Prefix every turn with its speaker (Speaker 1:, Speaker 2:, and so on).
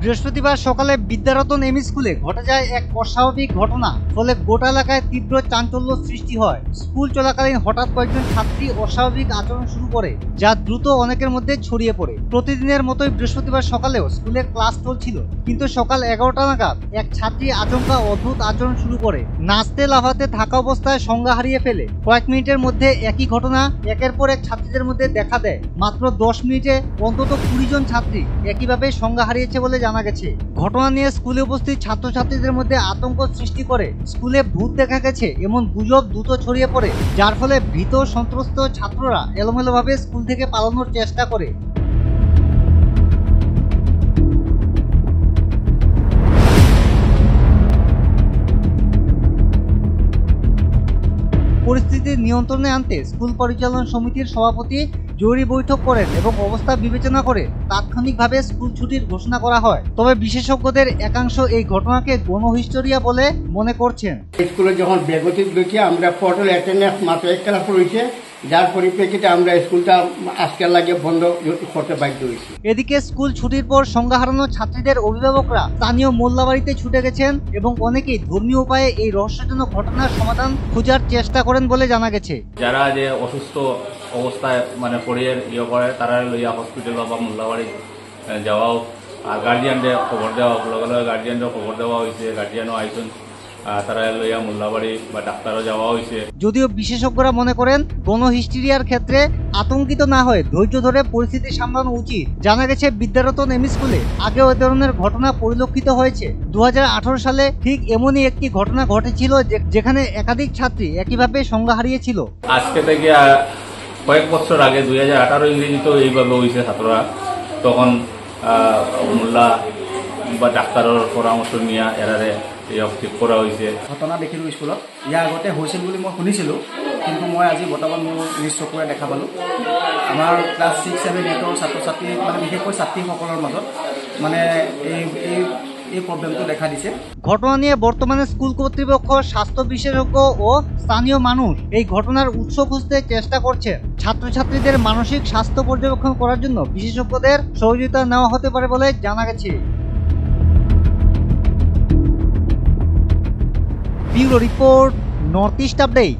Speaker 1: বৃহস্পতিবার সকালে বিদ্যারতন এমই স্কুলে ঘটে যায় এক অস্বাভাবিক ঘটনা। ফলে গোটা এলাকায় তীব্র চাঞ্চল্য সৃষ্টি হয়। স্কুল চলাকালীন হঠাৎ কয়েকজন ছাত্রী অস্বাভাবিক আচরণ শুরু করে, যা দ্রুত অনেকের মধ্যে ছড়িয়ে পড়ে। প্রতিদিনের মতোই বৃহস্পতিবার সকালেও স্কুলে ক্লাস চলছিল, কিন্তু সকাল 11টা নাগাদ এক ছাত্রী আচমকা অদ্ভুত আচরণ শুরু করে। নাচতে লাফাতে থাকা অবস্থায় সংজ্ঞা হারিয়ে ফেলে। কয়েক মিনিটের মধ্যে একই ঘটনা একের পর এক ছাত্রীদের মধ্যে দেখা দেয়। মাত্র 10 মিনিটে অন্তত 20 জন ছাত্রী একইভাবে সংজ্ঞা হারিয়েছে বলে জানা গেছে। ঘটনা নিয়ে স্কুলে উপস্থিত ছাত্রছাত্রীদের মধ্যে আতঙ্ক সৃষ্টি করে। স্কুলে ভূত দেখা গেছে এমন গুজব দ্রুত ছড়িয়ে পড়ে, যার ফলে ভীত সন্ত্রস্ত ছাত্ররা এলোমেলোভাবে স্কুল থেকে পালানোর চেষ্টা করে। পরিস্থিতি নিয়ন্ত্রণে আনতে স্কুল পরিচালনা সমিতির সভাপতি জরুরি বৈঠক করেন এবং অবস্থা বিবেচনা করে তাৎক্ষণিকভাবে স্কুল ছুটির ঘোষণা করা হয়। তবে বিশেষজ্ঞদের একাংশ এই ঘটনাকে গণহিস্টোরিয়া বলে মনে করছেন।
Speaker 2: স্কুলে যখন বেগতিক দেখি আমরা পর্টাল অ্যাটেন্ডেন্স মাত্র 1 ক্লাস রয়েছে, যার পরিপ্রেক্ষিতে আমরা স্কুলটা আজকের লাগে বন্ধ করতে বাধ্য হয়েছি।
Speaker 1: এদিকে স্কুল ছুটির পর সংজ্ঞা হারানো ছাত্রীদের অভিভাবকরা স্থানীয় মোল্লাবাড়িতে ছুটে গেছেন এবং অনেকেই ধর্মীয় উপায়ে এই রহস্যজনক ঘটনার সমাধান খোঁজার চেষ্টা করেন বলে জানা গেছে।
Speaker 3: যারা যে অসুস্থ অবস্থায় পড়িয়ে করে তারা লইয়া হসপিটাল বা মোল্লাবাড়ি যাওয়াও, আর গার্জিয়ানদের খবর দেওয়া, লগে লগে গার্জিয়ানদের খবর দেওয়া হয়েছে। গার্জিয়ানও আইসন, তারা লইয়া মোল্লাবাড়ি বা ডাক্তারও যাওয়া হয়েছে।
Speaker 1: যদিও বিশেষজ্ঞরা মনে করেন গণহিস্টেরিয়ার ক্ষেত্রে আতঙ্কিত না হয়ে ধৈর্য ধরে পরিস্থিতি সামলানো উচিত। জানা গেছে বিদ্যারতন এমই স্কুলে আগেও এ ধরনের ঘটনা পরিলক্ষিত হয়েছে। 2018 সালে ঠিক এমনই একটি ঘটনা ঘটেছিল, যেখানে একাধিক ছাত্রী একইভাবে সংজ্ঞা হারিয়েছিল।
Speaker 3: আজকে থেকে কয়েক বছর আগে 2018 ইংরেজিতেও এইভাবে হয়েছে ছাত্ররা। তখন মোল্লা বা ডাক্তারের পরামর্শ নিয়ে এরারে ঠিক করা হয়েছে।
Speaker 4: ঘটনা দেখিলোঁ স্কুলত। ইয়াৰ আগতে হৈছিল বুলি মই শুনিছিলোঁ, কিন্তু মই আজি বৰ্তমান মোৰ নিজ চকুৰে দেখা পালোঁ। আমাৰ ক্লাছ 6, 7, 8 ছাত্ৰ ছাত্ৰী বিশেষকৈ ছাত্ৰীসকলৰ মাজত এই প্রবলেমটো দেখা দিছে।
Speaker 1: ঘটনা নিয়ে বর্তমানে স্কুল কর্তৃপক্ষ, স্বাস্থ্য বিশেষজ্ঞ ও স্থানীয় মানুষ এই ঘটনার উৎস খুঁজতে চেষ্টা করছে। ছাত্রছাত্রীদের মানসিক স্বাস্থ্য পর্যবেক্ষণ করার জন্য বিশেষজ্ঞদের সহযোগিতা নেওয়া হতে পারে বলে জানা গেছে। Bureau report, north east update.